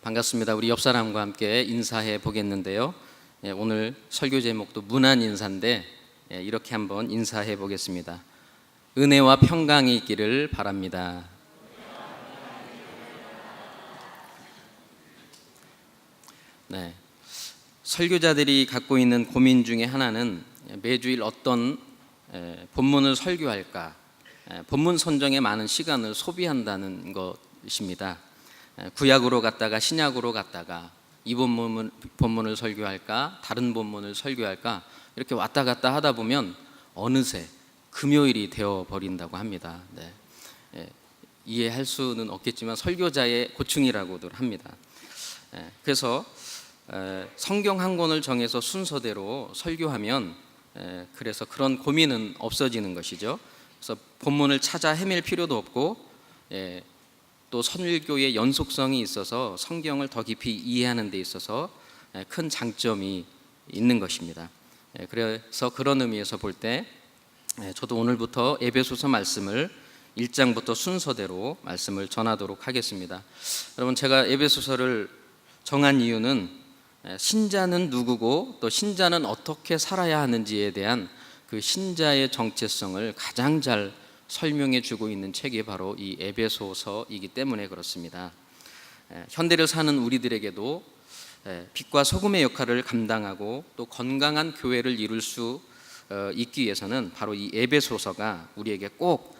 반갑습니다. 우리 옆 사람과 함께 인사해 보겠는데요. 오늘 설교 제목도 문안 인사인데 이렇게 한번 인사해 보겠습니다. 은혜와 평강이 있기를 바랍니다. 네, 설교자들이 갖고 있는 고민 중에 하나는 매주일 어떤 본문을 설교할까, 본문 선정에 많은 시간을 소비한다는 것입니다. 구약으로 갔다가 신약으로 갔다가 이 본문을 설교할까 다른 본문을 설교할까 이렇게 왔다 갔다 하다 보면 어느새 금요일이 되어 버린다고 합니다. 이해할 수는 없겠지만 설교자의 고충이라고들 합니다. 그래서 성경 한 권을 정해서 순서대로 설교하면 그래서 그런 고민은 없어지는 것이죠. 그래서 본문을 찾아 헤맬 필요도 없고 또 설교의 연속성이 있어서 성경을 더 깊이 이해하는 데 있어서 큰 장점이 있는 것입니다. 그래서 그런 의미에서 볼 때 저도 오늘부터 에베소서 말씀을 1장부터 순서대로 말씀을 전하도록 하겠습니다. 여러분, 제가 에베소서를 정한 이유는 신자는 누구고 또 신자는 어떻게 살아야 하는지에 대한 그 신자의 정체성을 가장 잘 설명해 주고 있는 책이 바로 이 에베소서이기 때문에 그렇습니다. 현대를 사는 우리들에게도 빛과 소금의 역할을 감당하고 또 건강한 교회를 이룰 수 있기 위해서는 바로 이 에베소서가 우리에게 꼭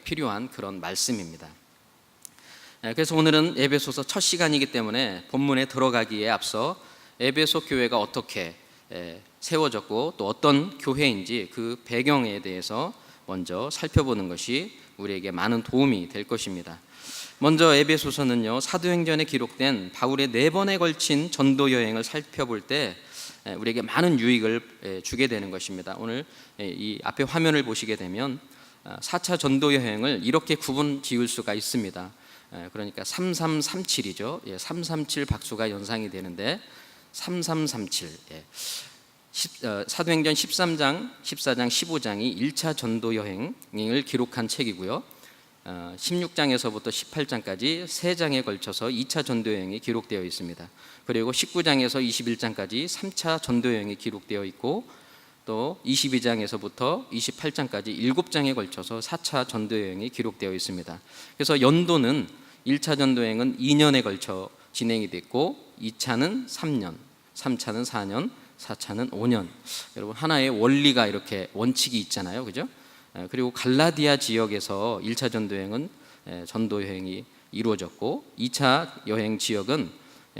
필요한 그런 말씀입니다. 그래서 오늘은 에베소서 첫 시간이기 때문에 본문에 들어가기에 앞서 에베소 교회가 어떻게 세워졌고 또 어떤 교회인지 그 배경에 대해서 먼저 살펴보는 것이 우리에게 많은 도움이 될 것입니다. 먼저 에베소서는요, 사도행전에 기록된 바울의 4번에 걸친 전도 여행을 살펴볼 때 우리에게 많은 유익을 주게 되는 것입니다. 오늘 이 앞에 화면을 보시게 되면 4차 전도 여행을 이렇게 구분 지을 수가 있습니다. 그러니까 3337이죠. 337 박수가 연상이 되는데 3337. 사도행전 13장, 14장, 15장이 1차 전도 여행을 기록한 책이고요. 16장에서부터 18장까지 3장에 걸쳐서 2차 전도 여행이 기록되어 있습니다. 그리고 19장에서 21장까지 3차 전도 여행이 기록되어 있고 또 22장에서부터 28장까지 7장에 걸쳐서 4차 전도 여행이 기록되어 있습니다. 그래서 연도는 1차 전도 여행은 2년에 걸쳐 진행이 됐고 2차는 3년, 3차는 4년, 4차는 5년. 여러분, 하나의 원리가 이렇게 원칙이 있잖아요, 그죠? 그리고 갈라디아 지역에서 1차 전도여행은 전도 여행이 이루어졌고 2차 여행 지역은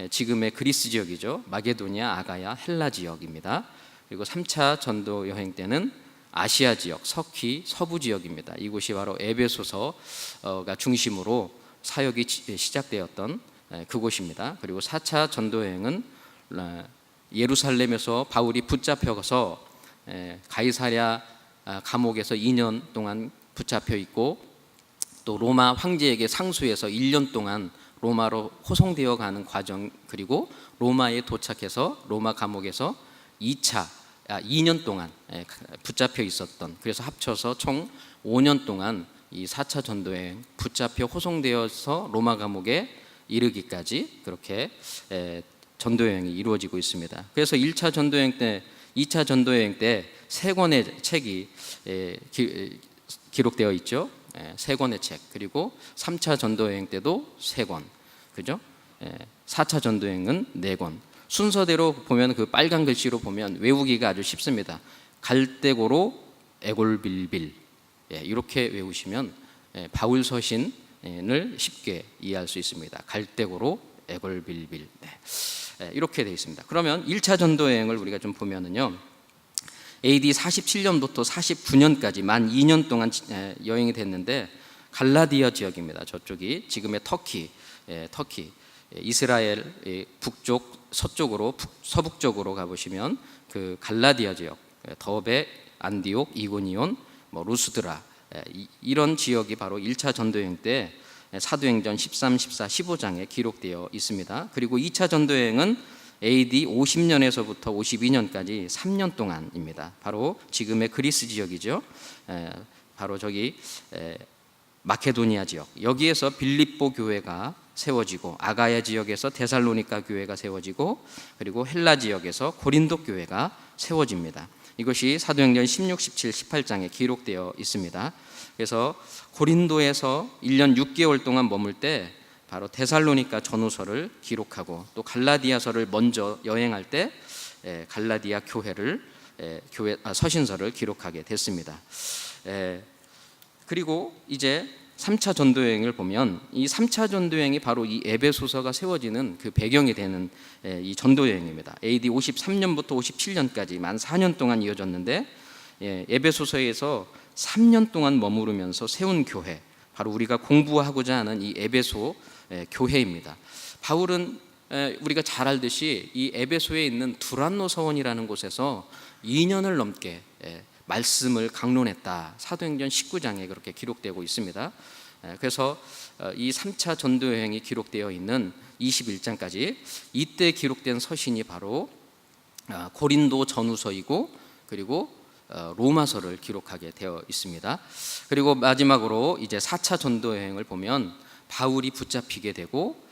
지금의 그리스 지역이죠. 마게도니아, 아가야, 헬라 지역입니다. 그리고 3차 전도 여행 때는 아시아 지역, 터키, 서부 지역입니다. 이곳이 바로 에베소서가 중심으로 사역이 시작되었던 그곳입니다. 그리고 4차 전도 여행은 예루살렘에서 바울이 붙잡혀서 가이사랴 감옥에서 2년 동안 붙잡혀 있고 또 로마 황제에게 상수해서 1년 동안 로마로 호송되어 가는 과정, 그리고 로마에 도착해서 로마 감옥에서 2년 동안 붙잡혀 있었던, 그래서 합쳐서 총 5년 동안 이 4차 전도여행 붙잡혀 호송되어서 로마 감옥에 이르기까지 그렇게 전도 여행이 이루어지고 있습니다. 그래서 1차 전도 여행 때, 2차 전도 여행 때 3권의 책이 기록되어 있죠. 3권의 책. 그리고 3차 전도 여행 때도 3권. 그죠? 4차 전도 여행은 4권. 순서대로 보면 그 빨간 글씨로 보면 외우기가 아주 쉽습니다. 갈대고로 에골빌빌. 이렇게 외우시면 바울 서신을 쉽게 이해할 수 있습니다. 갈대고로 에골빌빌. 이렇게 되어 있습니다. 그러면 1차 전도 여행을 우리가 좀 보면은요, AD 47년부터 49년까지 만 2년 동안 여행이 됐는데 갈라디아 지역입니다. 저쪽이 지금의 터키, 이스라엘 북쪽, 서쪽으로 서북쪽으로 가보시면 그 갈라디아 지역, 더베, 안디옥, 이고니온, 루스드라, 이런 지역이 바로 1차 전도 여행 때 사도행전 13, 14, 15장에 기록되어 있습니다. 그리고 2차 전도여행은 AD 50년에서부터 52년까지 3년 동안입니다. 바로 지금의 그리스 지역이죠. 바로 저기 마케도니아 지역, 여기에서 빌립보 교회가 세워지고, 아가야 지역에서 데살로니가 교회가 세워지고, 그리고 헬라 지역에서 고린도 교회가 세워집니다. 이것이 사도행전 16, 17, 18장에 기록되어 있습니다. 그래서 고린도에서 1년 6개월 동안 머물 때 바로 데살로니가 전후서를 기록하고, 또 갈라디아서를 먼저 여행할 때 갈라디아 서신서를 기록하게 됐습니다. 그리고 이제 3차 전도 여행을 보면, 이 3차 전도 여행이 바로 이 에베소서가 세워지는 그 배경이 되는 이 전도 여행입니다. AD 53년부터 57년까지 만 4년 동안 이어졌는데, 에베소서에서 3년 동안 머무르면서 세운 교회, 바로 우리가 공부하고자 하는 이 에베소 교회입니다. 바울은 우리가 잘 알듯이 이 에베소에 있는 두란노 서원이라는 곳에서 2년을 넘게 말씀을 강론했다. 사도행전 19장에 그렇게 기록되고 있습니다. 그래서 이 3차 전도 여행이 기록되어 있는 21장까지 이때 기록된 서신이 바로 고린도 전후서이고, 그리고 로마서를 기록하게 되어 있습니다. 그리고 마지막으로 이제 4차 전도 여행을 보면 바울이 붙잡히게 되고,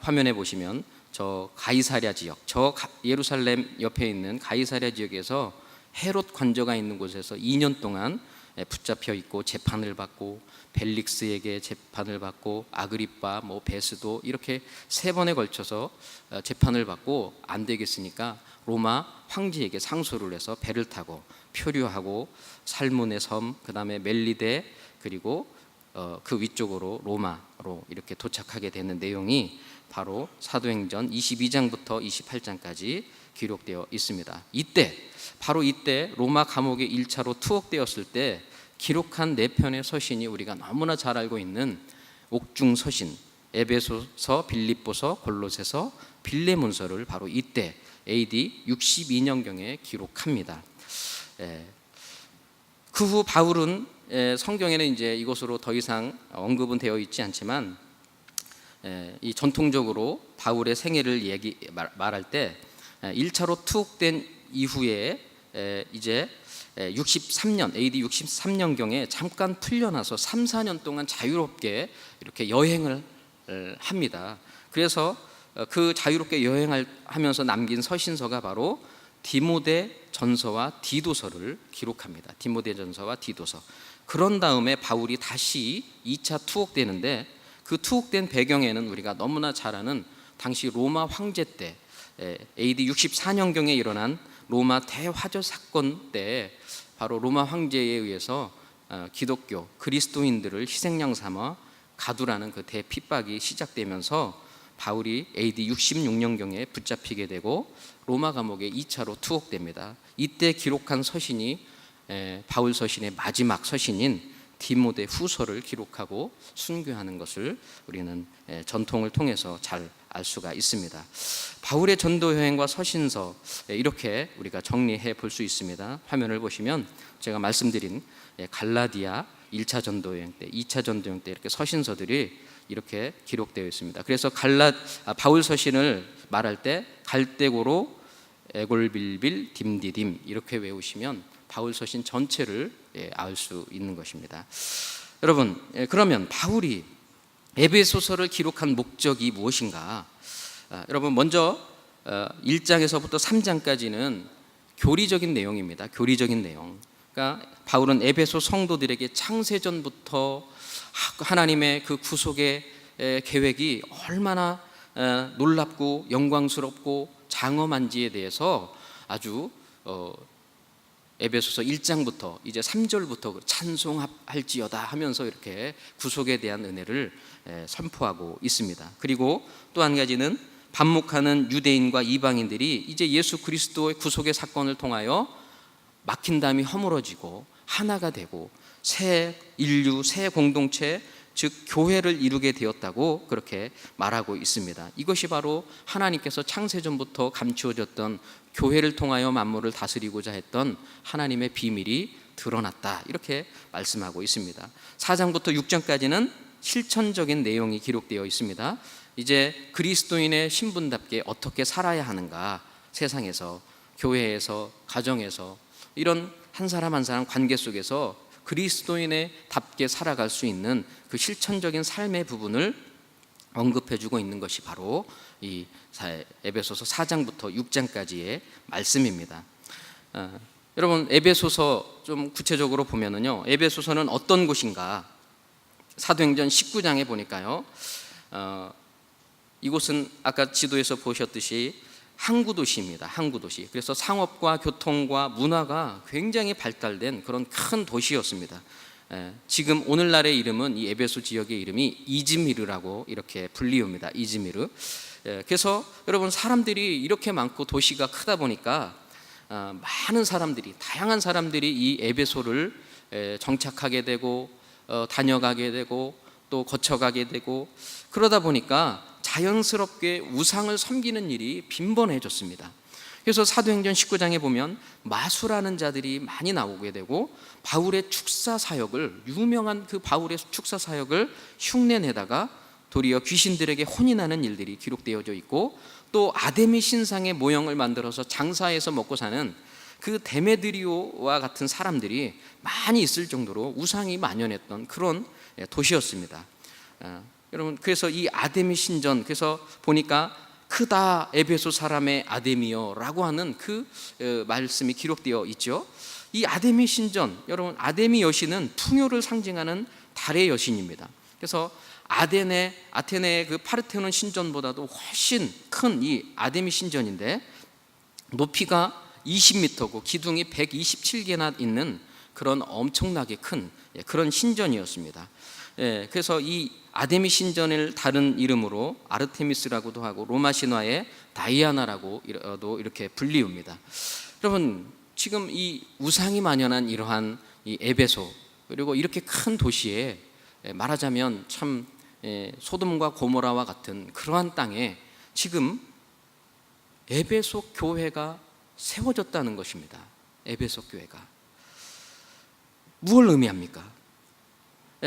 화면에 보시면 저 가이사랴 지역, 저 예루살렘 옆에 있는 가이사랴 지역에서 헤롯 관저가 있는 곳에서 2년 동안 붙잡혀 있고 재판을 받고, 벨릭스에게 재판을 받고, 아그리빠, 베스도 이렇게 3번에 걸쳐서 재판을 받고, 안 되겠으니까 로마 황제에게 상소를 해서 배를 타고 표류하고, 살문의 섬, 그 다음에 멜리데, 그리고 그 위쪽으로 로마로 이렇게 도착하게 되는 내용이 바로 사도행전 22장부터 28장까지 기록되어 있습니다. 바로 이때 로마 감옥에 1차로 투옥되었을 때 기록한 4편의 서신이 우리가 너무나 잘 알고 있는 옥중 서신, 에베소서, 빌립보서, 골로새서, 빌레몬서를 바로 이때 AD 62년경에 기록합니다. 그 후 바울은 성경에는 이제 이것으로 더 이상 언급은 되어 있지 않지만, 이 전통적으로 바울의 생애를 말할 때 1차로 투옥된 이후에 이제 63년 AD 63년경에 잠깐 풀려나서 3, 4년 동안 자유롭게 이렇게 여행을 합니다. 그래서 그 자유롭게 여행을 하면서 남긴 서신서가 바로 디모데 전서와 디도서를 기록합니다. 디모데 전서와 디도서. 그런 다음에 바울이 다시 2차 투옥되는데, 그 투옥된 배경에는 우리가 너무나 잘 아는 당시 로마 황제 때 AD 64년경에 일어난 로마 대화재 사건 때 바로 로마 황제에 의해서 기독교 그리스도인들을 희생양 삼아 가두라는 그 대핍박이 시작되면서 바울이 AD 66년경에 붙잡히게 되고 로마 감옥에 2차로 투옥됩니다. 이때 기록한 서신이 바울 서신의 마지막 서신인 디모데 후서를 기록하고 순교하는 것을 우리는 전통을 통해서 잘 알 수가 있습니다. 바울의 전도 여행과 서신서, 이렇게 우리가 정리해 볼 수 있습니다. 화면을 보시면 제가 말씀드린 갈라디아 1차 전도 여행 때, 2차 전도 여행 때 이렇게 서신서들이 이렇게 기록되어 있습니다. 그래서 바울 서신을 말할 때 갈대고로 에골빌빌 딤디딤 이렇게 외우시면 바울 서신 전체를 알 수 있는 것입니다. 여러분, 그러면 바울이 에베소서를 기록한 목적이 무엇인가? 여러분, 먼저 1장에서부터 3장까지는 교리적인 내용입니다. 교리적인 내용. 그러니까 바울은 에베소 성도들에게 창세전부터 하나님의 그 구속의 계획이 얼마나 놀랍고 영광스럽고 장엄한지에 대해서 아주 에베소서 1장부터 이제 3절부터 찬송할지어다 하면서 이렇게 구속에 대한 은혜를 선포하고 있습니다. 그리고 또 한 가지는 반목하는 유대인과 이방인들이 이제 예수 그리스도의 구속의 사건을 통하여 막힌 담이 허물어지고 하나가 되고 새 인류, 새 공동체, 즉 교회를 이루게 되었다고 그렇게 말하고 있습니다. 이것이 바로 하나님께서 창세전부터 감추어졌던 교회를 통하여 만물을 다스리고자 했던 하나님의 비밀이 드러났다, 이렇게 말씀하고 있습니다. 4장부터 6장까지는 실천적인 내용이 기록되어 있습니다. 이제 그리스도인의 신분답게 어떻게 살아야 하는가, 세상에서, 교회에서, 가정에서, 이런 한 사람 한 사람 관계 속에서 그리스도인의 답게 살아갈 수 있는 그 실천적인 삶의 부분을 언급해주고 있는 것이 바로 이 에베소서 4장부터 6장까지의 말씀입니다. 여러분, 에베소서 좀 구체적으로 보면은요, 에베소서는 어떤 곳인가? 사도행전 19장에 보니까요, 이곳은 아까 지도에서 보셨듯이 항구 도시입니다. 항구 도시. 그래서 상업과 교통과 문화가 굉장히 발달된 그런 큰 도시였습니다. 지금 오늘날의 이름은, 이 에베소 지역의 이름이 이즈미르라고 이렇게 불리웁니다. 이즈미르. 그래서 여러분, 사람들이 이렇게 많고 도시가 크다 보니까 많은 사람들이, 다양한 사람들이 이 에베소를 정착하게 되고 다녀가게 되고 또 거쳐가게 되고, 그러다 보니까 자연스럽게 우상을 섬기는 일이 빈번해졌습니다. 그래서 사도행전 19장에 보면 마수라는 자들이 많이 나오게 되고, 바울의 축사 사역을, 유명한 그 바울의 축사 사역을 흉내내다가 도리어 귀신들에게 혼이 나는 일들이 기록되어져 있고, 또 아데미 신상의 모형을 만들어서 장사해서 먹고 사는 그 데메드리오와 같은 사람들이 많이 있을 정도로 우상이 만연했던 그런 도시였습니다. 여러분, 그래서 이 아데미 신전, 그래서 보니까 크다 에베소 사람의 아데미여라고 하는 그 말씀이 기록되어 있죠. 이 아데미 신전, 여러분, 아데미 여신은 풍요를 상징하는 달의 여신입니다. 그래서 아테네의 그 파르테논 신전보다도 훨씬 큰 이 아데미 신전인데, 높이가 20m고 기둥이 127개나 있는 그런 엄청나게 큰 그런 신전이었습니다. 그래서 이 아데미 신전을 다른 이름으로 아르테미스라고도 하고 로마 신화의 다이아나라고도 이렇게 불리웁니다. 여러분, 지금 이 우상이 만연한 이러한 이 에베소, 그리고 이렇게 큰 도시에 말하자면 참 소돔과 고모라와 같은 그러한 땅에 지금 에베소 교회가 세워졌다는 것입니다. 에베소 교회가 무엇을 의미합니까?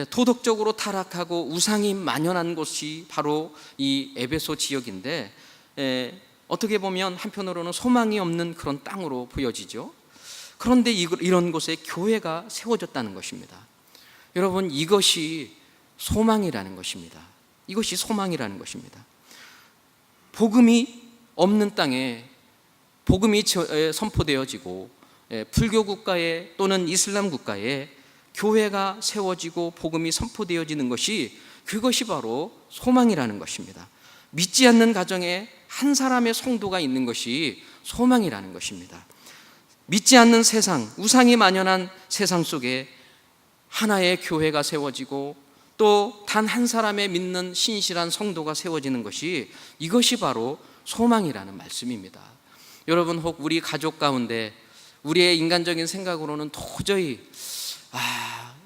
도덕적으로 타락하고 우상이 만연한 곳이 바로 이 에베소 지역인데, 어떻게 보면 한편으로는 소망이 없는 그런 땅으로 보여지죠. 그런데 이런 곳에 교회가 세워졌다는 것입니다. 여러분, 이것이 소망이라는 것입니다. 이것이 소망이라는 것입니다. 복음이 없는 땅에 복음이 선포되어지고, 불교 국가에 또는 이슬람 국가에 교회가 세워지고 복음이 선포되어지는 것이, 그것이 바로 소망이라는 것입니다. 믿지 않는 가정에 한 사람의 성도가 있는 것이 소망이라는 것입니다. 믿지 않는 세상, 우상이 만연한 세상 속에 하나의 교회가 세워지고, 또 단 한 사람의 믿는 신실한 성도가 세워지는 것이, 이것이 바로 소망이라는 말씀입니다. 여러분, 혹 우리 가족 가운데 우리의 인간적인 생각으로는 도저히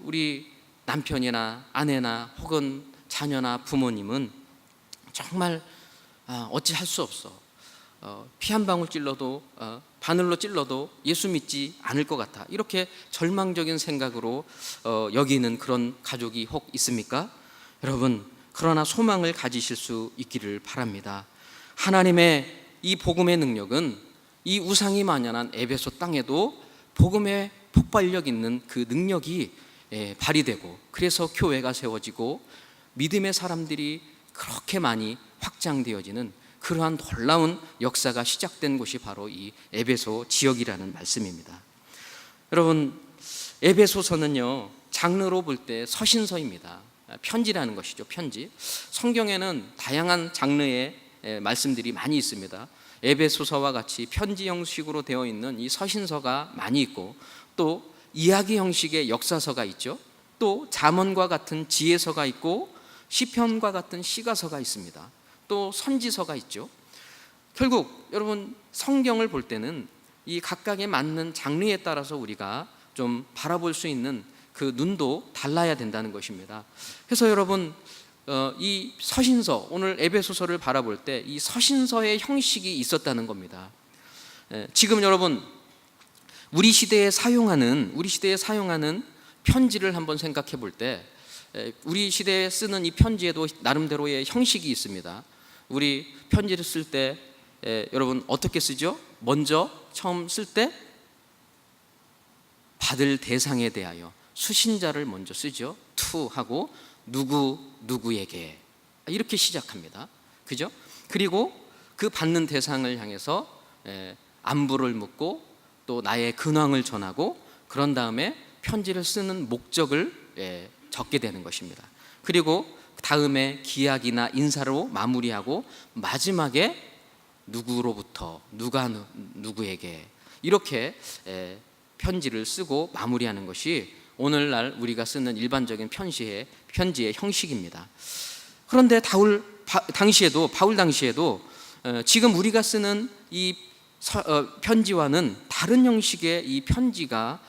우리 남편이나 아내나 혹은 자녀나 부모님은 정말 어찌할 수 없어, 피 한 방울 찔러도 바늘로 찔러도 예수 믿지 않을 것 같아, 이렇게 절망적인 생각으로 여기는 그런 가족이 혹 있습니까? 여러분, 그러나 소망을 가지실 수 있기를 바랍니다. 하나님의 이 복음의 능력은 이 우상이 만연한 에베소 땅에도 복음의 폭발력 있는 그 능력이 발휘되고, 그래서 교회가 세워지고 믿음의 사람들이 그렇게 많이 확장되어지는 그러한 놀라운 역사가 시작된 곳이 바로 이 에베소 지역이라는 말씀입니다. 여러분, 에베소서는요, 장르로 볼 때 서신서입니다. 편지라는 것이죠. 편지. 성경에는 다양한 장르의 말씀들이 많이 있습니다. 에베소서와 같이 편지 형식으로 되어 있는 이 서신서가 많이 있고, 또 이야기 형식의 역사서가 있죠. 또 잠언과 같은 지혜서가 있고, 시편과 같은 시가서가 있습니다. 또 선지서가 있죠. 결국 여러분, 성경을 볼 때는 이 각각에 맞는 장르에 따라서 우리가 좀 바라볼 수 있는 그 눈도 달라야 된다는 것입니다. 그래서 여러분, 이 서신서, 오늘 에베소서를 바라볼 때 이 서신서의 형식이 있었다는 겁니다. 지금 여러분, 우리 시대에 사용하는 편지를 한번 생각해 볼 때, 우리 시대에 쓰는 이 편지에도 나름대로의 형식이 있습니다. 우리 편지를 쓸 때 여러분 어떻게 쓰죠? 먼저 처음 쓸 때 받을 대상에 대하여 수신자를 먼저 쓰죠. 투 하고 누구에게, 이렇게 시작합니다. 그죠? 그리고 그 받는 대상을 향해서 안부를 묻고 또 나의 근황을 전하고 그런 다음에 편지를 쓰는 목적을 적게 되는 것입니다. 그리고 다음에 기약이나 인사로 마무리하고 마지막에 누구로부터 누가 누구에게 이렇게 편지를 쓰고 마무리하는 것이 오늘날 우리가 쓰는 일반적인 편지의 형식입니다. 그런데 바울 당시에도 지금 우리가 쓰는 이 편지와는 다른 형식의 이 편지가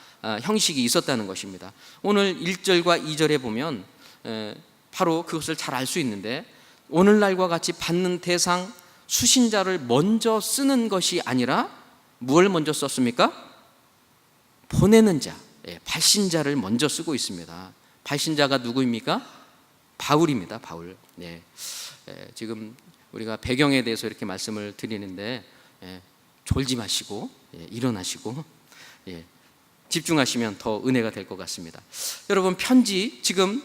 형식이 있었다는 것입니다. 오늘 1절과 2절에 보면 바로 그것을 잘 알 수 있는데, 오늘날과 같이 받는 대상 수신자를 먼저 쓰는 것이 아니라 무엇을 먼저 썼습니까? 보내는 자, 발신자를 먼저 쓰고 있습니다. 발신자가 누구입니까? 바울입니다. 바울. 지금 우리가 배경에 대해서 이렇게 말씀을 드리는데 졸지 마시고 일어나시고 집중하시면 더 은혜가 될 것 같습니다. 여러분, 편지 바울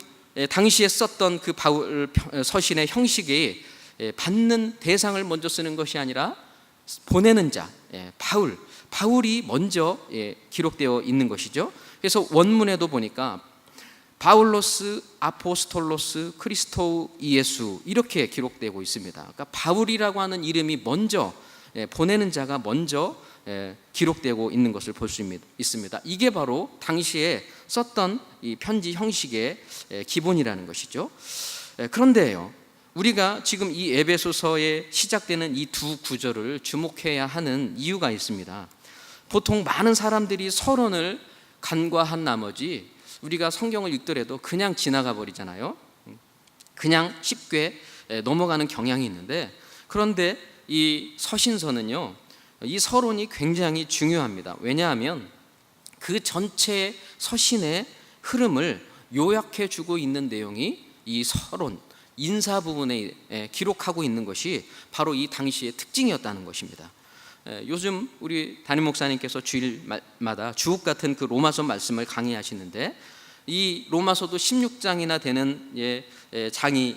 당시에 썼던 그 바울 서신의 형식이 받는 대상을 먼저 쓰는 것이 아니라 보내는 자, 바울이 먼저 기록되어 있는 것이죠. 그래서 원문에도 보니까 바울로스 아포스톨로스 크리스토우 이예수 이렇게 기록되고 있습니다. 그러니까 바울이라고 하는 이름이 먼저, 보내는 자가 먼저 기록되고 있는 것을 볼 수 있습니다. 이게 바로 당시에 썼던 이 편지 형식의 기본이라는 것이죠. 그런데요, 우리가 지금 이 에베소서에 시작되는 이 두 구절을 주목해야 하는 이유가 있습니다. 보통 많은 사람들이 서론을 간과한 나머지 우리가 성경을 읽더라도 그냥 지나가 버리잖아요. 그냥 쉽게 넘어가는 경향이 있는데, 그런데 이 서신서는요, 이 서론이 굉장히 중요합니다. 왜냐하면 그 전체 서신의 흐름을 요약해 주고 있는 내용이 이 서론, 인사 부분에 기록하고 있는 것이 바로 이 당시의 특징이었다는 것입니다. 요즘 우리 담임 목사님께서 주일마다 주옥 같은 그 로마서 말씀을 강의하시는데, 이 로마서도 16장이나 되는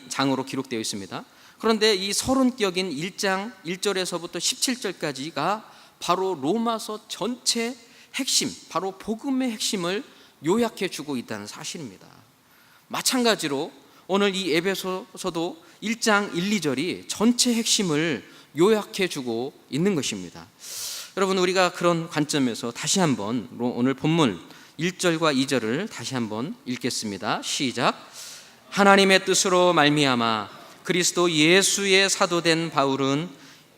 장으로 기록되어 있습니다. 그런데 이 서론격인 1장 1절에서부터 17절까지가 바로 로마서 전체 핵심, 바로 복음의 핵심을 요약해 주고 있다는 사실입니다. 마찬가지로 오늘 이 에베소서도 1장 1, 2절이 전체 핵심을 요약해 주고 있는 것입니다. 여러분, 우리가 그런 관점에서 다시 한번 오늘 본문 1절과 2절을 다시 한번 읽겠습니다. 시작. 하나님의 뜻으로 말미암아 그리스도 예수의 사도된 바울은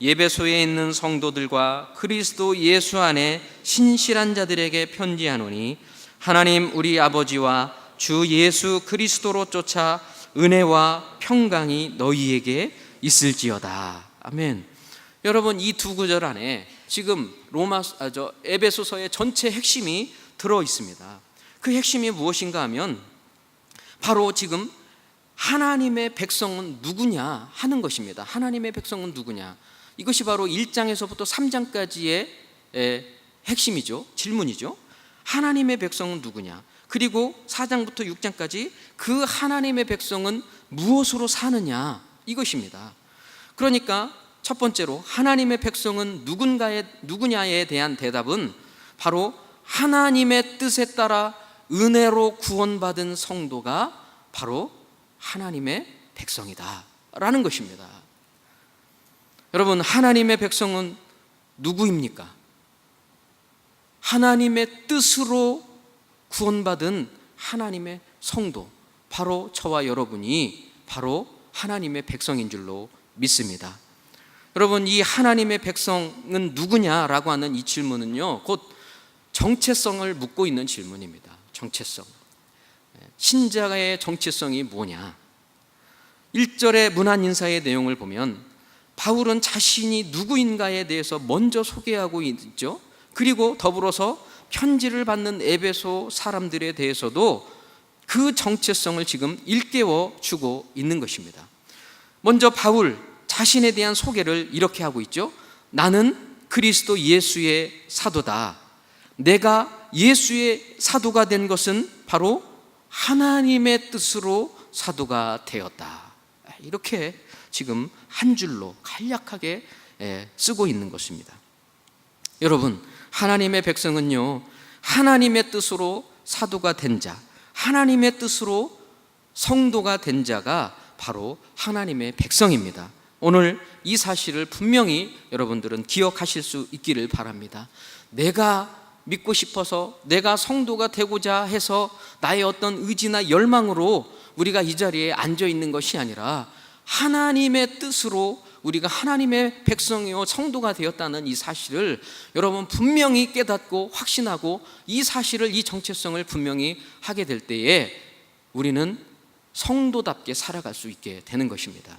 에베소에 있는 성도들과 그리스도 예수 안에 신실한 자들에게 편지하노니, 하나님 우리 아버지와 주 예수 그리스도로 쫓아 은혜와 평강이 너희에게 있을지어다. 아멘. 여러분, 이 두 구절 안에 지금 에베소서의 전체 핵심이 들어 있습니다. 그 핵심이 무엇인가 하면 바로 지금 하나님의 백성은 누구냐 하는 것입니다. 하나님의 백성은 누구냐, 이것이 바로 1장에서부터 3장까지의 핵심이죠. 질문이죠. 하나님의 백성은 누구냐, 그리고 4장부터 6장까지 그 하나님의 백성은 무엇으로 사느냐, 이것입니다. 그러니까 첫 번째로 하나님의 백성은 누구냐에 대한 대답은 바로 하나님의 뜻에 따라 은혜로 구원받은 성도가 바로 하나님의 백성이다 라는 것입니다. 여러분, 하나님의 백성은 누구입니까? 하나님의 뜻으로 구원받은 하나님의 성도, 바로 저와 여러분이 바로 하나님의 백성인 줄로 믿습니다. 여러분, 이 하나님의 백성은 누구냐라고 하는 이 질문은요, 곧 정체성을 묻고 있는 질문입니다. 정체성. 신자의 정체성이 뭐냐? 1절의 문안 인사의 내용을 보면 바울은 자신이 누구인가에 대해서 먼저 소개하고 있죠. 그리고 더불어서 편지를 받는 에베소 사람들에 대해서도 그 정체성을 지금 일깨워 주고 있는 것입니다. 먼저 바울 자신에 대한 소개를 이렇게 하고 있죠. 나는 그리스도 예수의 사도다. 내가 예수의 사도가 된 것은 바로 하나님의 뜻으로 사도가 되었다. 이렇게 지금 한 줄로 간략하게 쓰고 있는 것입니다. 여러분, 하나님의 백성은요, 하나님의 뜻으로 사도가 된 자, 하나님의 뜻으로 성도가 된 자가 바로 하나님의 백성입니다. 오늘 이 사실을 분명히 여러분들은 기억하실 수 있기를 바랍니다. 내가 믿고 싶어서, 내가 성도가 되고자 해서 나의 어떤 의지나 열망으로 우리가 이 자리에 앉아 있는 것이 아니라 하나님의 뜻으로 우리가 하나님의 백성이요 성도가 되었다는 이 사실을 여러분 분명히 깨닫고 확신하고 이 사실을, 이 정체성을 분명히 하게 될 때에 우리는 성도답게 살아갈 수 있게 되는 것입니다.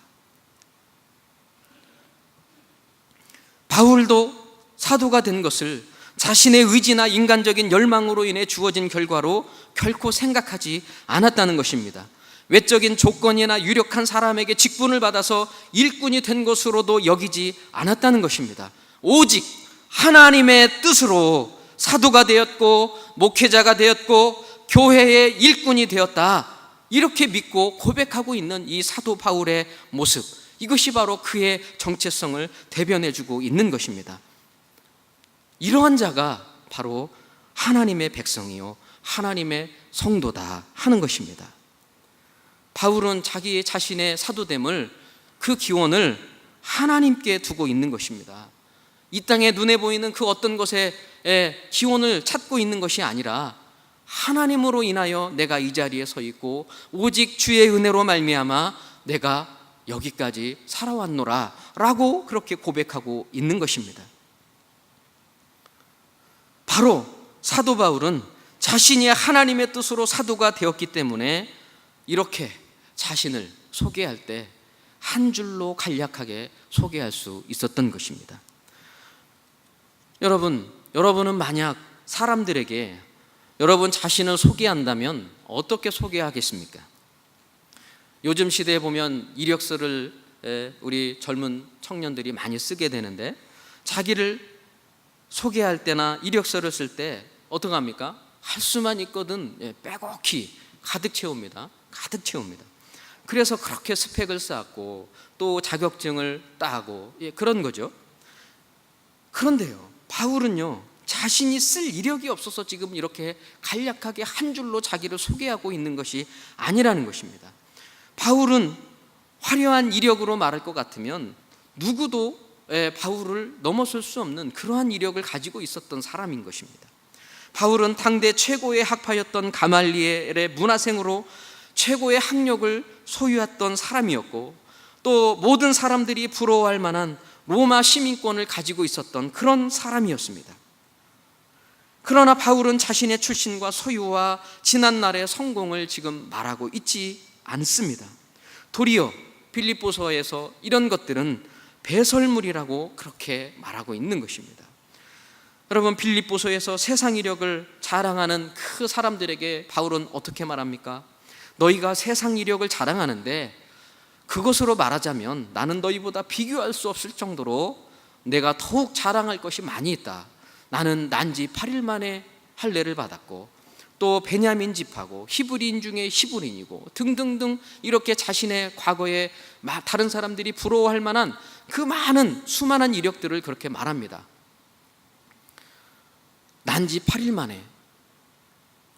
바울도 사도가 된 것을 자신의 의지나 인간적인 열망으로 인해 주어진 결과로 결코 생각하지 않았다는 것입니다. 외적인 조건이나 유력한 사람에게 직분을 받아서 일꾼이 된 것으로도 여기지 않았다는 것입니다. 오직 하나님의 뜻으로 사도가 되었고 목회자가 되었고 교회의 일꾼이 되었다, 이렇게 믿고 고백하고 있는 이 사도 바울의 모습, 이것이 바로 그의 정체성을 대변해주고 있는 것입니다. 이러한 자가 바로 하나님의 백성이요 하나님의 성도다 하는 것입니다. 바울은 자기 자신의 사도됨을, 그 기원을 하나님께 두고 있는 것입니다. 이 땅에 눈에 보이는 그 어떤 것에 기원을 찾고 있는 것이 아니라 하나님으로 인하여 내가 이 자리에 서 있고 오직 주의 은혜로 말미암아 내가 여기까지 살아왔노라 라고 그렇게 고백하고 있는 것입니다. 바로 사도 바울은 자신이 하나님의 뜻으로 사도가 되었기 때문에 이렇게 자신을 소개할 때 한 줄로 간략하게 소개할 수 있었던 것입니다. 여러분은 만약 사람들에게 여러분 자신을 소개한다면 어떻게 소개하겠습니까? 요즘 시대에 보면 이력서를 우리 젊은 청년들이 많이 쓰게 되는데, 자기를 소개할 때나 이력서를 쓸 때 어떻게 합니까? 할 수만 있거든 빼곡히 가득 채웁니다. 그래서 그렇게 스펙을 쌓고 또 자격증을 따고 그런 거죠. 그런데요, 바울은요 자신이 쓸 이력이 없어서 지금 이렇게 간략하게 한 줄로 자기를 소개하고 있는 것이 아니라는 것입니다. 바울은 화려한 이력으로 말할 것 같으면 누구도 바울을 넘어설 수 없는 그러한 이력을 가지고 있었던 사람인 것입니다. 바울은 당대 최고의 학파였던 가말리엘의 문화생으로 최고의 학력을 소유했던 사람이었고, 또 모든 사람들이 부러워할 만한 로마 시민권을 가지고 있었던 그런 사람이었습니다. 그러나 바울은 자신의 출신과 소유와 지난날의 성공을 지금 말하고 있지 않습니다. 도리어 빌립보서에서 이런 것들은 배설물이라고 그렇게 말하고 있는 것입니다. 여러분, 빌립보서에서 세상 이력을 자랑하는 그 사람들에게 바울은 어떻게 말합니까? 너희가 세상 이력을 자랑하는데 그것으로 말하자면 나는 너희보다 비교할 수 없을 정도로 내가 더욱 자랑할 것이 많이 있다. 나는 난지 8일 만에 할례를 받았고 또 베냐민 집하고 히브리인 중에 히브리인이고 등등등, 이렇게 자신의 과거에 다른 사람들이 부러워할 만한 그 많은 수많은 이력들을 그렇게 말합니다. 난지 8일 만에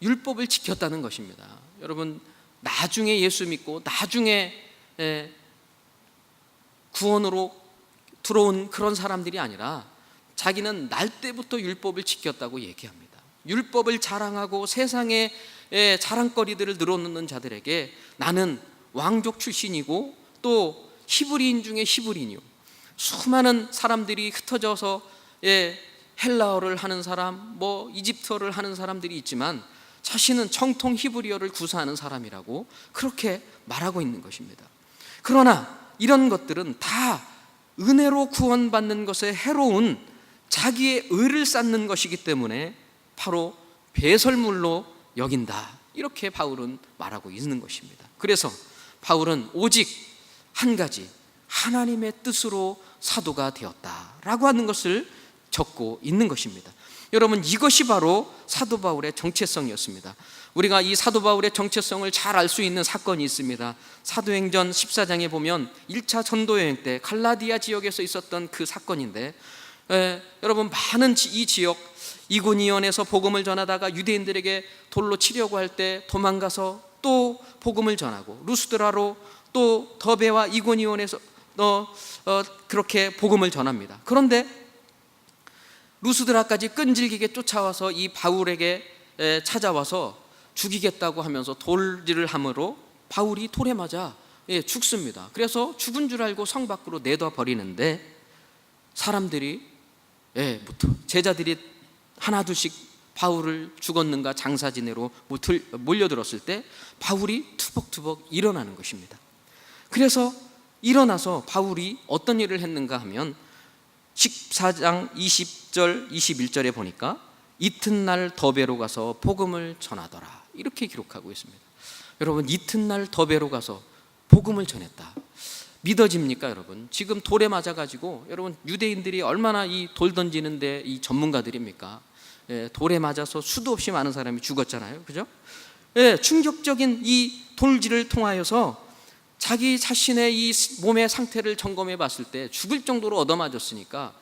율법을 지켰다는 것입니다. 여러분, 나중에 예수 믿고 나중에 구원으로 들어온 그런 사람들이 아니라 자기는 날 때부터 율법을 지켰다고 얘기합니다. 율법을 자랑하고 세상에 자랑거리들을 늘어놓는 자들에게 나는 왕족 출신이고 또 히브리인 중에 히브리인이요, 수많은 사람들이 흩어져서 헬라어를 하는 사람, 이집트어를 하는 사람들이 있지만 자신은 정통 히브리어를 구사하는 사람이라고 그렇게 말하고 있는 것입니다. 그러나 이런 것들은 다 은혜로 구원받는 것에 해로운 자기의 의를 쌓는 것이기 때문에 바로 배설물로 여긴다, 이렇게 바울은 말하고 있는 것입니다. 그래서 바울은 오직 한 가지, 하나님의 뜻으로 사도가 되었다라고 하는 것을 적고 있는 것입니다. 여러분, 이것이 바로 사도 바울의 정체성이었습니다. 우리가 이 사도 바울의 정체성을 잘 알 수 있는 사건이 있습니다. 사도행전 14장에 보면 1차 전도여행 때 갈라디아 지역에서 있었던 그 사건인데, 여러분, 많은 이 지역 이고니온에서 복음을 전하다가 유대인들에게 돌로 치려고 할 때 도망가서 또 복음을 전하고, 루스드라로 또 더베와 이고니온에서 그렇게 복음을 전합니다. 그런데 루스드라까지 끈질기게 쫓아와서 이 바울에게 찾아와서 죽이겠다고 하면서 돌질을 함으로 바울이 돌에 맞아 죽습니다. 그래서 죽은 줄 알고 성 밖으로 내둬 버리는데, 사람들이 제자들이 하나둘씩 바울을 죽었는가 장사지내로 몰려들었을 때 바울이 투벅투벅 일어나는 것입니다. 그래서 일어나서 바울이 어떤 일을 했는가 하면 14장 20절 21절에 보니까 이튿날 더베로 가서 복음을 전하더라, 이렇게 기록하고 있습니다. 여러분, 이튿날 더베로 가서 복음을 전했다. 믿어집니까 여러분? 지금 돌에 맞아가지고, 여러분, 유대인들이 얼마나 이 돌 던지는데 이 전문가들입니까? 돌에 맞아서 수도 없이 많은 사람이 죽었잖아요, 그죠? 충격적인 이 돌질을 통하여서 자기 자신의 이 몸의 상태를 점검해 봤을 때 죽을 정도로 얻어맞았으니까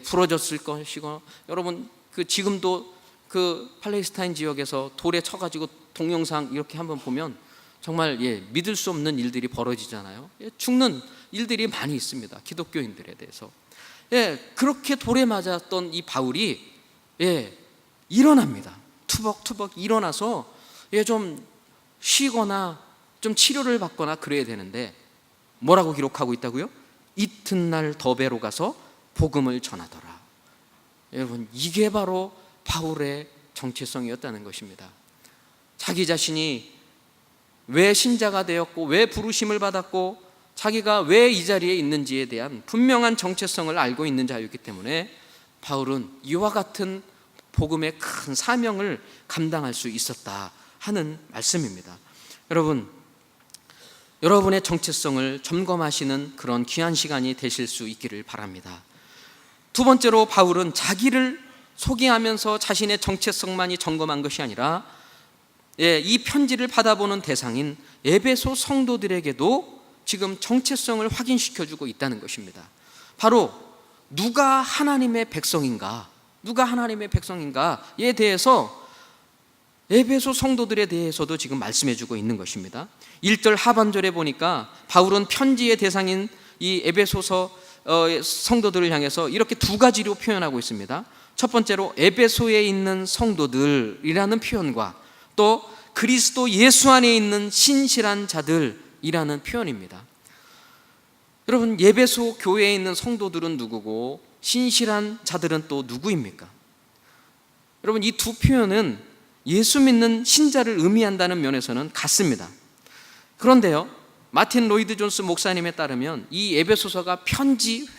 부러졌을 것이고, 여러분, 지금도 그 팔레스타인 지역에서 돌에 쳐가지고 동영상 이렇게 한번 보면 정말 믿을 수 없는 일들이 벌어지잖아요. 죽는 일들이 많이 있습니다, 기독교인들에 대해서. 그렇게 돌에 맞았던 이 바울이 일어납니다. 투벅투벅 일어나서 좀 쉬거나 좀 치료를 받거나 그래야 되는데, 뭐라고 기록하고 있다고요? 이튿날 더베로 가서 복음을 전하더라. 여러분, 이게 바로 바울의 정체성이었다는 것입니다. 자기 자신이 왜 신자가 되었고, 왜 부르심을 받았고, 자기가 왜 이 자리에 있는지에 대한 분명한 정체성을 알고 있는 자였기 때문에 바울은 이와 같은 복음의 큰 사명을 감당할 수 있었다 하는 말씀입니다. 여러분의 정체성을 점검하시는 그런 귀한 시간이 되실 수 있기를 바랍니다. 두 번째로, 바울은 자기를 소개하면서 자신의 정체성만이 점검한 것이 아니라 이 편지를 받아보는 대상인 에베소 성도들에게도 지금 정체성을 확인시켜주고 있다는 것입니다. 바로 누가 하나님의 백성인가, 누가 하나님의 백성인가에 대해서 에베소 성도들에 대해서도 지금 말씀해주고 있는 것입니다. 1절 하반절에 보니까 바울은 편지의 대상인 이 에베소서 성도들을 향해서 이렇게 두 가지로 표현하고 있습니다. 첫 번째로 에베소에 있는 성도들이라는 표현과 또 그리스도 예수 안에 있는 신실한 자들이라는 표현입니다. 여러분, 에베소 교회에 있는 성도들은 누구고 신실한 자들은 또 누구입니까? 여러분, 이 두 표현은 예수 믿는 신자를 의미한다는 면에서는 같습니다. 그런데요, 마틴 로이드 존스 목사님에 따르면 이 에베소서가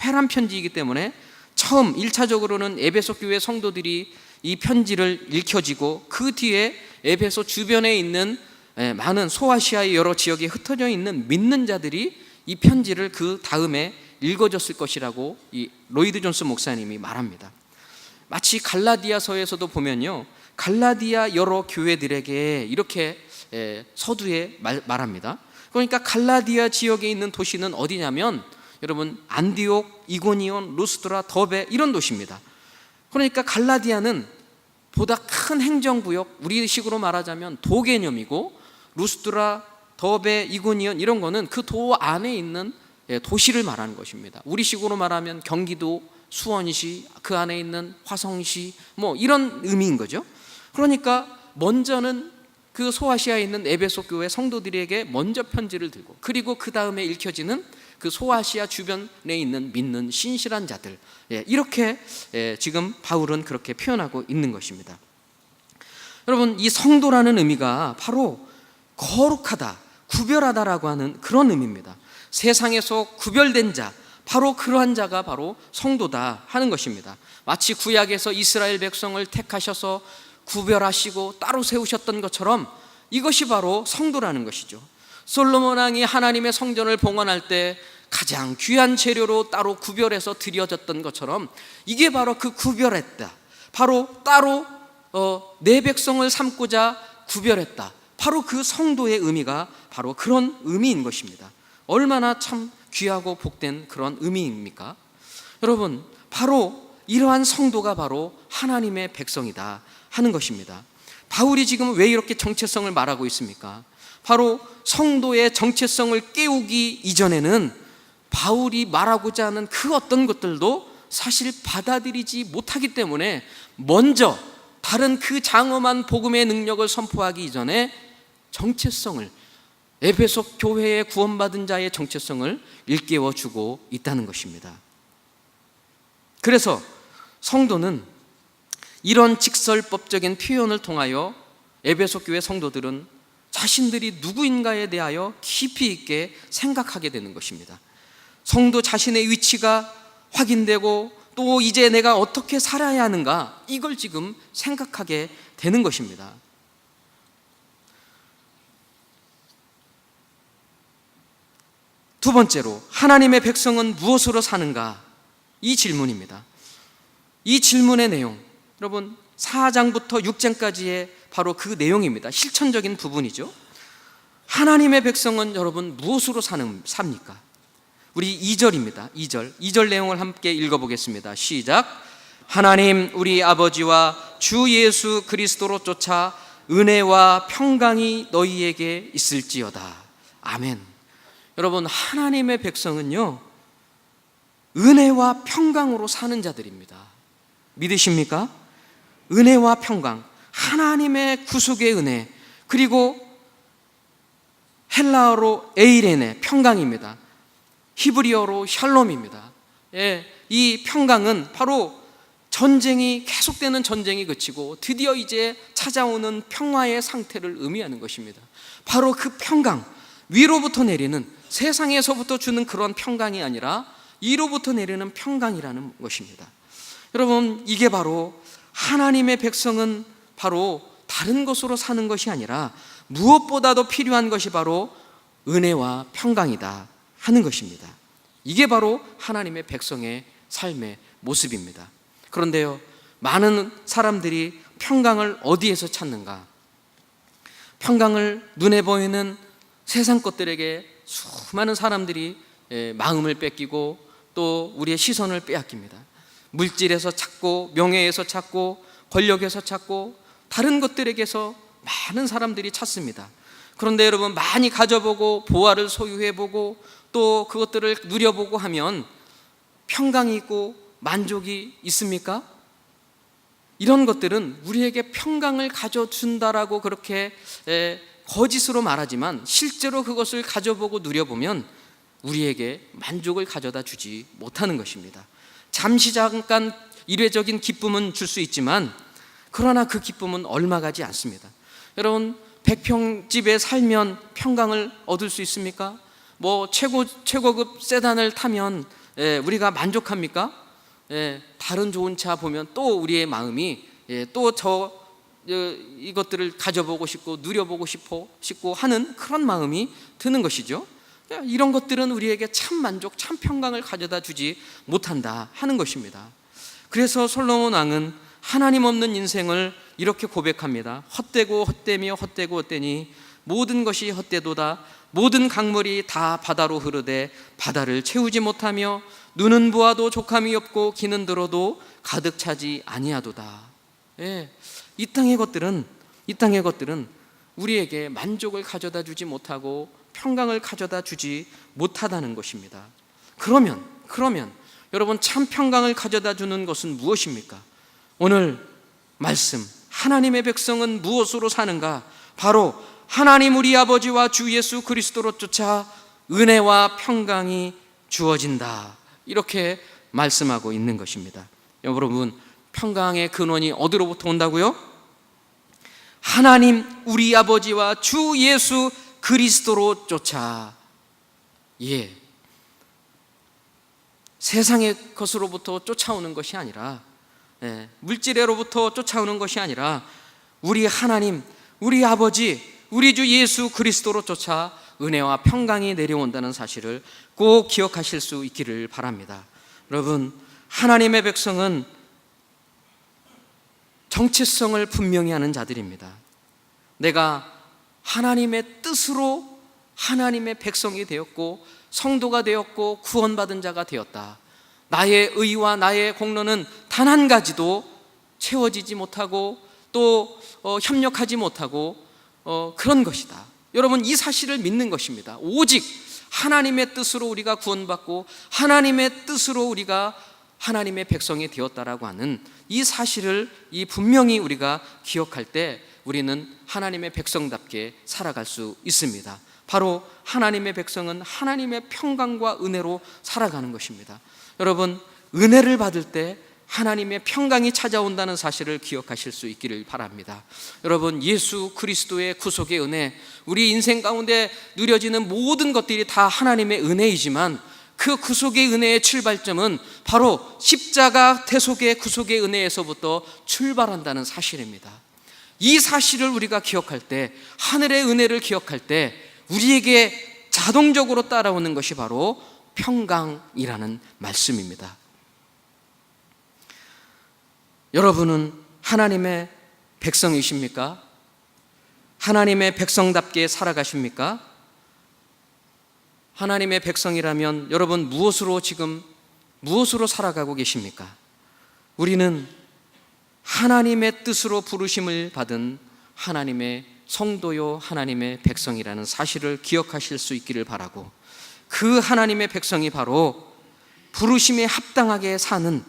회람 편지이기 때문에 처음 1차적으로는 에베소 교회 성도들이 이 편지를 읽혀지고, 그 뒤에 에베소 주변에 있는 많은 소아시아의 여러 지역에 흩어져 있는 믿는 자들이 이 편지를 그 다음에 읽어줬을 것이라고 이 로이드 존스 목사님이 말합니다. 마치 갈라디아서에서도 보면요, 갈라디아 여러 교회들에게 이렇게 서두에 말합니다. 그러니까 갈라디아 지역에 있는 도시는 어디냐면, 여러분, 안디옥, 이고니온, 루스드라, 더베, 이런 도시입니다. 그러니까 갈라디아는 보다 큰 행정구역, 우리식으로 말하자면 도 개념이고, 루스드라, 더베, 이고니온 이런 거는 그 도 안에 있는 도시를 말하는 것입니다. 우리식으로 말하면 경기도, 수원시, 그 안에 있는 화성시, 뭐 이런 의미인 거죠. 그러니까 먼저는 그 소아시아에 있는 에베소 교회 성도들에게 먼저 편지를 들고, 그리고 그 다음에 읽혀지는 그 소아시아 주변에 있는 믿는 신실한 자들, 이렇게 지금 바울은 그렇게 표현하고 있는 것입니다. 여러분, 이 성도라는 의미가 바로 거룩하다, 구별하다라고 하는 그런 의미입니다. 세상에서 구별된 자, 바로 그러한 자가 바로 성도다 하는 것입니다. 마치 구약에서 이스라엘 백성을 택하셔서 구별하시고 따로 세우셨던 것처럼 이것이 바로 성도라는 것이죠. 솔로몬 왕이 하나님의 성전을 봉헌할 때 가장 귀한 재료로 따로 구별해서 드려졌던 것처럼, 이게 바로 그 구별했다, 바로 따로 내 백성을 삼고자 구별했다. 바로 그 성도의 의미가 바로 그런 의미인 것입니다. 얼마나 참 귀하고 복된 그런 의미입니까? 여러분, 바로 이러한 성도가 바로 하나님의 백성이다 하는 것입니다. 바울이 지금 왜 이렇게 정체성을 말하고 있습니까? 바로 성도의 정체성을 깨우기 이전에는 바울이 말하고자 하는 그 어떤 것들도 사실 받아들이지 못하기 때문에 먼저 다른 그 장엄한 복음의 능력을 선포하기 이전에 정체성을, 에베소 교회에 구원받은 자의 정체성을 일깨워주고 있다는 것입니다. 그래서 성도는 이런 직설법적인 표현을 통하여 에베소 교회 성도들은 자신들이 누구인가에 대하여 깊이 있게 생각하게 되는 것입니다. 성도 자신의 위치가 확인되고 또 이제 내가 어떻게 살아야 하는가, 이걸 지금 생각하게 되는 것입니다. 두 번째로, 하나님의 백성은 무엇으로 사는가? 이 질문입니다. 이 질문의 내용, 여러분 4장부터 6장까지의 바로 그 내용입니다. 실천적인 부분이죠. 하나님의 백성은 여러분 무엇으로 삽니까? 우리 2절입니다. 2절 내용을 함께 읽어보겠습니다. 시작. 하나님 우리 아버지와 주 예수 그리스도로 쫓아 은혜와 평강이 너희에게 있을지어다. 아멘. 여러분, 하나님의 백성은요, 은혜와 평강으로 사는 자들입니다. 믿으십니까? 은혜와 평강, 하나님의 구속의 은혜, 그리고 헬라어로 에이레네, 평강입니다. 히브리어로 샬롬입니다. 이 평강은 바로 전쟁이, 계속되는 전쟁이 그치고 드디어 이제 찾아오는 평화의 상태를 의미하는 것입니다. 바로 그 평강, 위로부터 내리는, 세상에서부터 주는 그런 평강이 아니라 이로부터 내리는 평강이라는 것입니다. 여러분, 이게 바로 하나님의 백성은 바로 다른 것으로 사는 것이 아니라 무엇보다도 필요한 것이 바로 은혜와 평강이다 하는 것입니다. 이게 바로 하나님의 백성의 삶의 모습입니다. 그런데요, 많은 사람들이 평강을 어디에서 찾는가? 평강을 눈에 보이는 세상 것들에게 수많은 사람들이 마음을 뺏기고 또 우리의 시선을 빼앗깁니다. 물질에서 찾고, 명예에서 찾고, 권력에서 찾고, 다른 것들에게서 많은 사람들이 찾습니다. 그런데 여러분, 많이 가져보고 보화를 소유해보고 또 그것들을 누려보고 하면 평강이 있고 만족이 있습니까? 이런 것들은 우리에게 평강을 가져준다라고 그렇게 거짓으로 말하지만 실제로 그것을 가져보고 누려보면 우리에게 만족을 가져다 주지 못하는 것입니다. 잠시 잠깐 일회적인 기쁨은 줄 수 있지만 그러나 그 기쁨은 얼마 가지 않습니다. 여러분, 100평집에 살면 평강을 얻을 수 있습니까? 뭐 최고급 세단을 타면 우리가 만족합니까? 다른 좋은 차 보면 또 우리의 마음이 또 이것들을 가져보고 싶고 누려보고 싶고 하는 그런 마음이 드는 것이죠. 이런 것들은 우리에게 참 만족, 참 평강을 가져다 주지 못한다 하는 것입니다. 그래서 솔로몬 왕은 하나님 없는 인생을 이렇게 고백합니다. 헛되고 헛되며 헛되고 헛되니 모든 것이 헛되도다. 모든 강물이 다 바다로 흐르되 바다를 채우지 못하며 눈은 보아도 족함이 없고 귀는 들어도 가득 차지 아니하도다. 이 땅의 것들은 우리에게 만족을 가져다 주지 못하고 평강을 가져다 주지 못하다는 것입니다. 그러면 여러분, 참 평강을 가져다 주는 것은 무엇입니까? 오늘 말씀, 하나님의 백성은 무엇으로 사는가? 바로 하나님 우리 아버지와 주 예수 그리스도로 쫓아 은혜와 평강이 주어진다, 이렇게 말씀하고 있는 것입니다. 여러분, 평강의 근원이 어디로부터 온다고요? 하나님 우리 아버지와 주 예수 그리스도로 쫓아. 세상의 것으로부터 쫓아오는 것이 아니라, 물질로부터 쫓아오는 것이 아니라 우리 하나님, 우리 아버지, 우리 주 예수 그리스도로 쫓아 은혜와 평강이 내려온다는 사실을 꼭 기억하실 수 있기를 바랍니다. 여러분, 하나님의 백성은 정체성을 분명히 하는 자들입니다. 내가 하나님의 뜻으로 하나님의 백성이 되었고 성도가 되었고 구원받은 자가 되었다. 나의 의와 나의 공로는 단 한 가지도 채워지지 못하고 또 협력하지 못하고 그런 것이다. 여러분, 이 사실을 믿는 것입니다. 오직 하나님의 뜻으로 우리가 구원받고 하나님의 뜻으로 우리가 하나님의 백성이 되었다라고 하는 이 사실을 분명히 우리가 기억할 때 우리는 하나님의 백성답게 살아갈 수 있습니다. 바로 하나님의 백성은 하나님의 평강과 은혜로 살아가는 것입니다. 여러분, 은혜를 받을 때 하나님의 평강이 찾아온다는 사실을 기억하실 수 있기를 바랍니다. 여러분, 예수 그리스도의 구속의 은혜, 우리 인생 가운데 누려지는 모든 것들이 다 하나님의 은혜이지만 그 구속의 은혜의 출발점은 바로 십자가 대속의 구속의 은혜에서부터 출발한다는 사실입니다. 이 사실을 우리가 기억할 때, 하늘의 은혜를 기억할 때 우리에게 자동적으로 따라오는 것이 바로 평강이라는 말씀입니다. 여러분은 하나님의 백성이십니까? 하나님의 백성답게 살아가십니까? 하나님의 백성이라면 여러분 무엇으로 살아가고 계십니까? 우리는 하나님의 뜻으로 부르심을 받은 하나님의 성도요 하나님의 백성이라는 사실을 기억하실 수 있기를 바라고, 그 하나님의 백성이 바로 부르심에 합당하게 사는,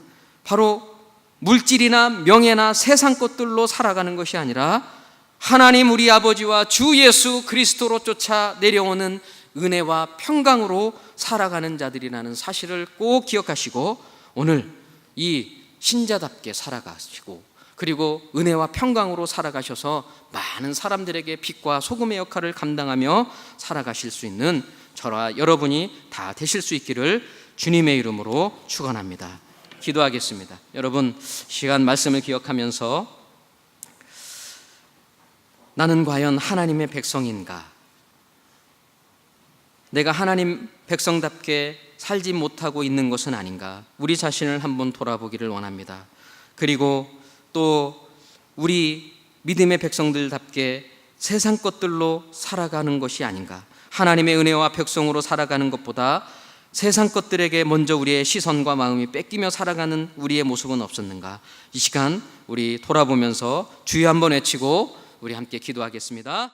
바로 물질이나 명예나 세상 것들로 살아가는 것이 아니라 하나님 우리 아버지와 주 예수 그리스도로 쫓아 내려오는 은혜와 평강으로 살아가는 자들이라는 사실을 꼭 기억하시고, 오늘 이 신자답게 살아가시고 그리고 은혜와 평강으로 살아가셔서 많은 사람들에게 빛과 소금의 역할을 감당하며 살아가실 수 있는 저와 여러분이 다 되실 수 있기를 주님의 이름으로 축원합니다. 기도하겠습니다. 여러분, 시간 말씀을 기억하면서 나는 과연 하나님의 백성인가? 내가 하나님 백성답게 살지 못하고 있는 것은 아닌가? 우리 자신을 한번 돌아보기를 원합니다. 그리고 또 우리 믿음의 백성들답게 세상 것들로 살아가는 것이 아닌가? 하나님의 은혜와 백성으로 살아가는 것보다 세상 것들에게 먼저 우리의 시선과 마음이 뺏기며 살아가는 우리의 모습은 없었는가? 이 시간 우리 돌아보면서 주여 한번 외치고 우리 함께 기도하겠습니다.